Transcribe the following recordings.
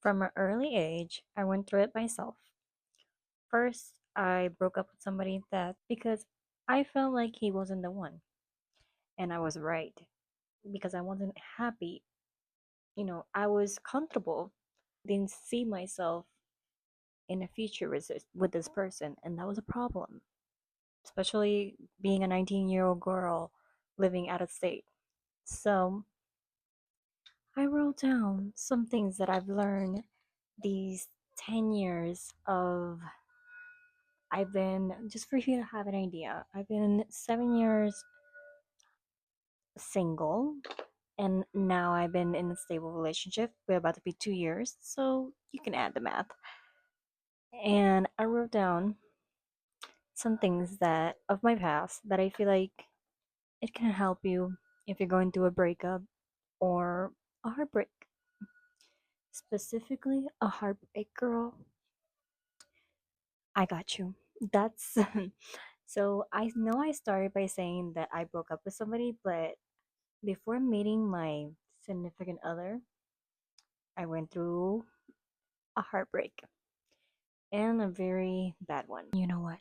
From an early age, I went through it myself. First, I broke up with somebody that because I felt like he wasn't the one. And I was right because I wasn't happy. I was comfortable. Didn't see myself in a future with this person, and that was a problem, especially being a 19-year-old girl living out of state. So, I wrote down some things that I've learned these 10 years of I've been, just for you to have an idea, I've been 7 years single, and now I've been in a stable relationship. We're about to be 2 years, so you can add the math. And I wrote down some things that of my past that I feel like it can help you if you're going through a breakup or a heartbreak. Specifically, a heartbreak girl. I got you. That's so I know I started by saying that I broke up with somebody, but before meeting my significant other, I went through a heartbreak and a very bad one. You know what?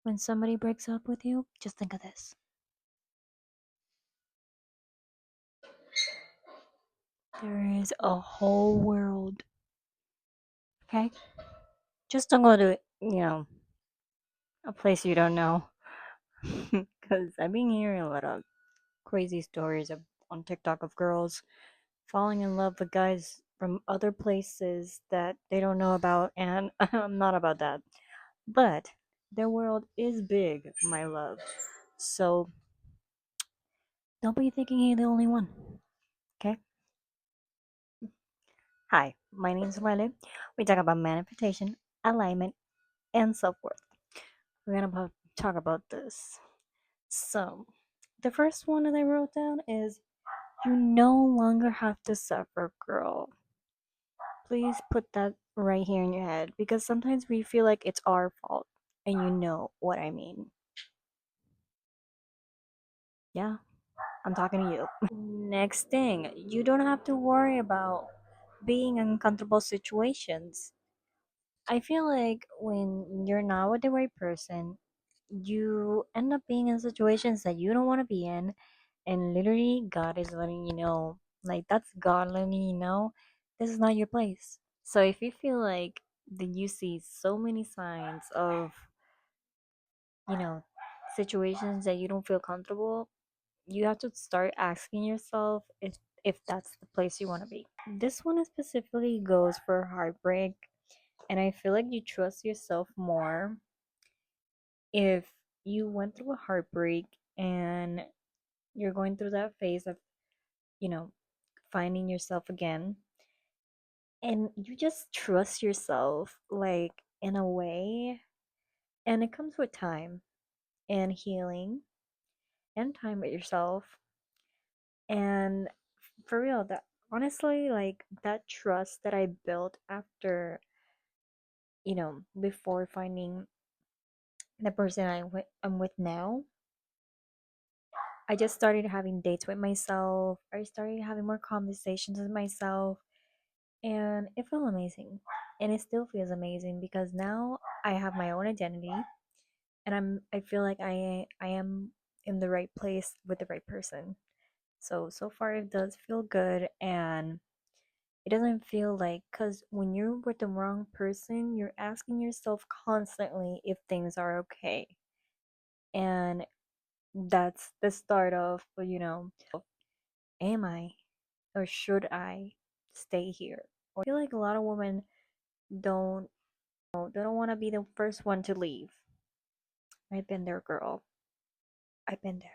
When somebody breaks up with you, just think of this. There is a whole world, okay? Just don't go to, a place you don't know. Because I've been hearing a lot of crazy stories on TikTok of girls falling in love with guys from other places that they don't know about, and I'm not about that. But their world is big, my love. So don't be thinking you're the only one. Okay? Hi, my name is Riley. We talk about manifestation, alignment, and self worth. We're gonna talk about this. So, the first one that I wrote down is you no longer have to suffer, girl. Please put that right here in your head because sometimes we feel like it's our fault, and you know what I mean. Yeah, I'm talking to you. Next thing, you don't have to worry about being in uncomfortable situations. I feel like when you're not with the right person, you end up being in situations that you don't want to be in, and literally, God is letting you know, like, that's God letting you know this is not your place. So if you feel like that you see so many signs of, you know, situations that you don't feel comfortable, you have to start asking yourself if that's the place you want to be. This one specifically goes for heartbreak, and I feel like you trust yourself more if you went through a heartbreak and you're going through that phase of, you know, finding yourself again, and you just trust yourself, like, in a way, and it comes with time and healing and time with yourself. And for real, that honestly, like, that trust that I built after, before finding the person I'm with now, I just started having dates with myself. I started having more conversations with myself, and it felt amazing. And it still feels amazing because now I have my own identity, and I feel like I am in the right place with the right person. So far it does feel good, and it doesn't feel like, cuz when you're with the wrong person, you're asking yourself constantly if things are okay. And that's the start of, am I or should I stay here? Or I feel like a lot of women don't they don't want to be the first one to leave. I've been there, girl. I've been there.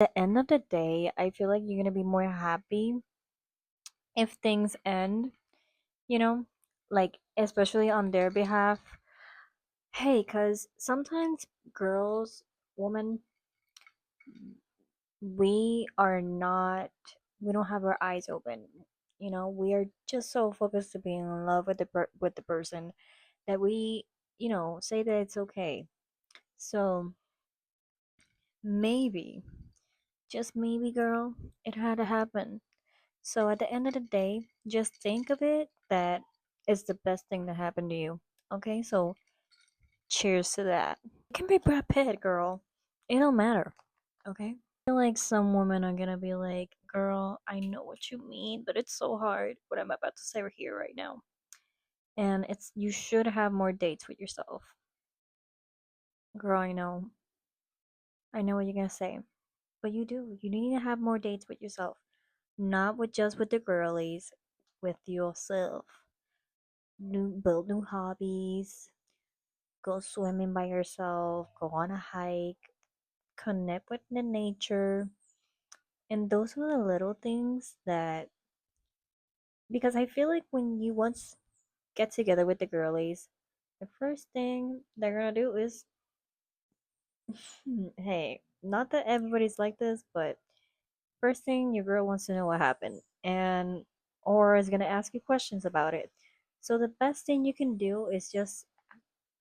At the end of the day, I feel like you're gonna be more happy if things end, you know, like, especially on their behalf. Hey, because sometimes girls, women, we are not, we don't have our eyes open. We are just so focused to being in love with the person that we, say that it's okay. So maybe Just maybe, girl, it had to happen. So at the end of the day, just think of it that it's the best thing that happened to you. Okay, so cheers to that. It can be Brad Pitt, girl. It don't matter. Okay? I feel like some women are gonna be like, girl, I know what you mean, but it's so hard what I'm about to say here right now. And it's you should have more dates with yourself. Girl, I know. I know what you're gonna say. But you do. You need to have more dates with yourself. Not with just with the girlies, with yourself. Build new hobbies, go swimming by yourself, go on a hike, connect with the nature. And those are the little things that, because I feel like when you once get together with the girlies, the first thing they're gonna do is, hey, not that everybody's like this, but first thing your girl wants to know what happened and or is gonna ask you questions about it. So the best thing you can do is just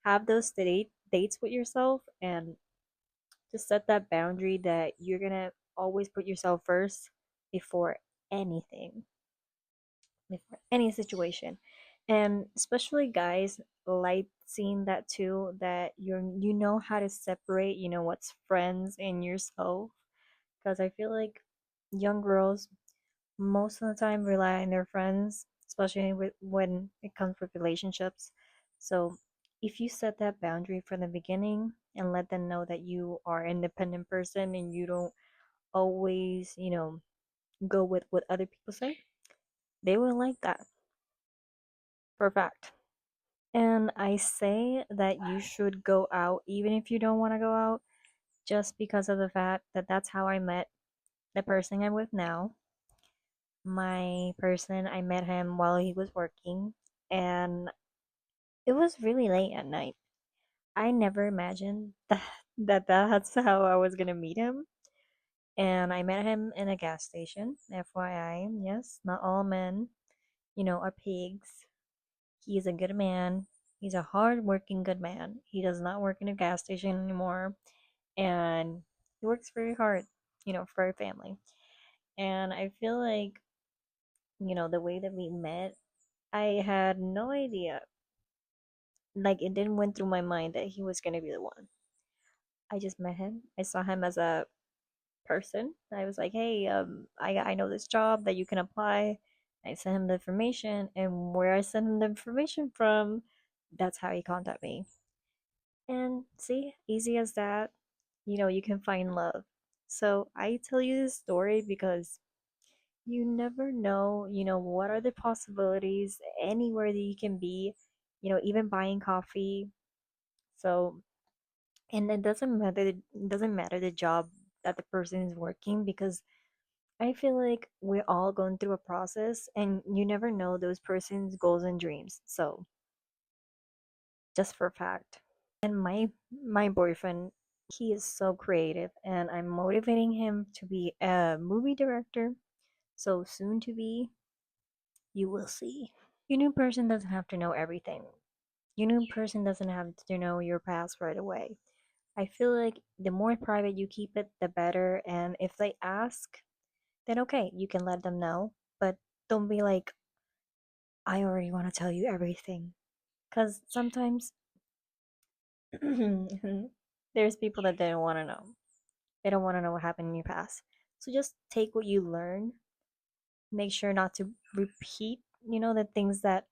have those dates with yourself and just set that boundary that you're gonna always put yourself first before anything, before any situation. And especially guys like seeing that too, that you know how to separate, what's friends and yourself. Because I feel like young girls most of the time rely on their friends, especially when it comes with relationships. So if you set that boundary from the beginning and let them know that you are an independent person and you don't always, go with what other people say, they will like that for a fact. And I say that you should go out even if you don't want to go out, just because of the fact that that's how I met the person I'm with now. My person, I met him while he was working, and it was really late at night. I never imagined that's how I was gonna meet him. And I met him in a gas station. FYI, yes, not all men, are pigs. He is a good man. He's a hard-working good man. He does not work in a gas station anymore, and he works very hard, for our family. And I feel like, the way that we met, I had no idea. Like it didn't went through my mind that he was gonna be the one. I just met him. I saw him as a person. I was like, hey, I know this job that you can apply. I sent him the information, and where I sent him the information from, that's how he contacted me. And see, easy as that, you can find love. So I tell you this story because you never know, what are the possibilities anywhere that you can be, even buying coffee. So, and it doesn't matter the job that the person is working, because I feel like we're all going through a process and you never know those person's goals and dreams. So, just for a fact. And my boyfriend, he is so creative and I'm motivating him to be a movie director. So soon to be, you will see. Your new person doesn't have to know everything. Your new person doesn't have to know your past right away. I feel like the more private you keep it, the better. And if they ask, then okay, you can let them know. But don't be like, I already want to tell you everything. Because sometimes there's people that they don't want to know. They don't want to know what happened in your past. So just take what you learn. Make sure not to repeat, the things that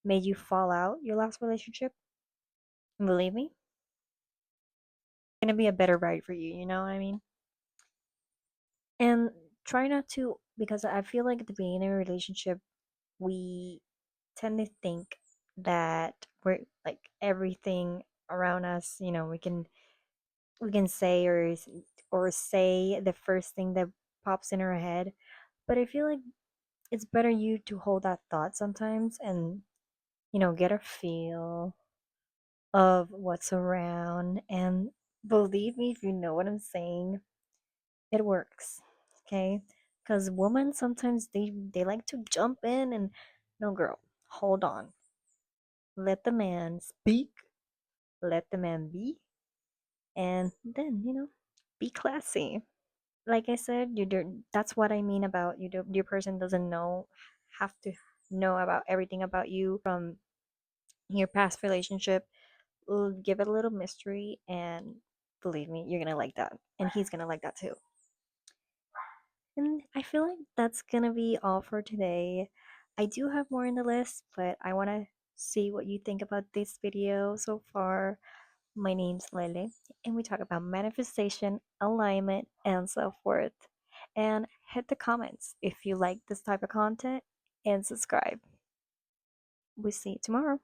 made you fall out your last relationship. And believe me, it's going to be a better ride for you. You know what I mean? And try not to, because I feel like at the beginning of a relationship, we tend to think that we're like everything around us, we can say or say the first thing that pops in our head. But I feel like it's better you to hold that thought sometimes and, get a feel of what's around. And believe me, if you know what I'm saying, it works. Okay? Because women sometimes they like to jump in and no, girl, hold on. Let the man speak, let the man be, and then, be classy. Like I said, you do, that's what I mean about you do, your person doesn't know have to know about everything about you from your past relationship. Give it a little mystery, and believe me, you're gonna like that, and he's gonna like that too. And I feel like that's gonna be all for today. I do have more in the list, but I want to see what you think about this video so far. My name's Lele, and we talk about manifestation, alignment, and self worth. And hit the comments if you like this type of content, and subscribe. We see you tomorrow.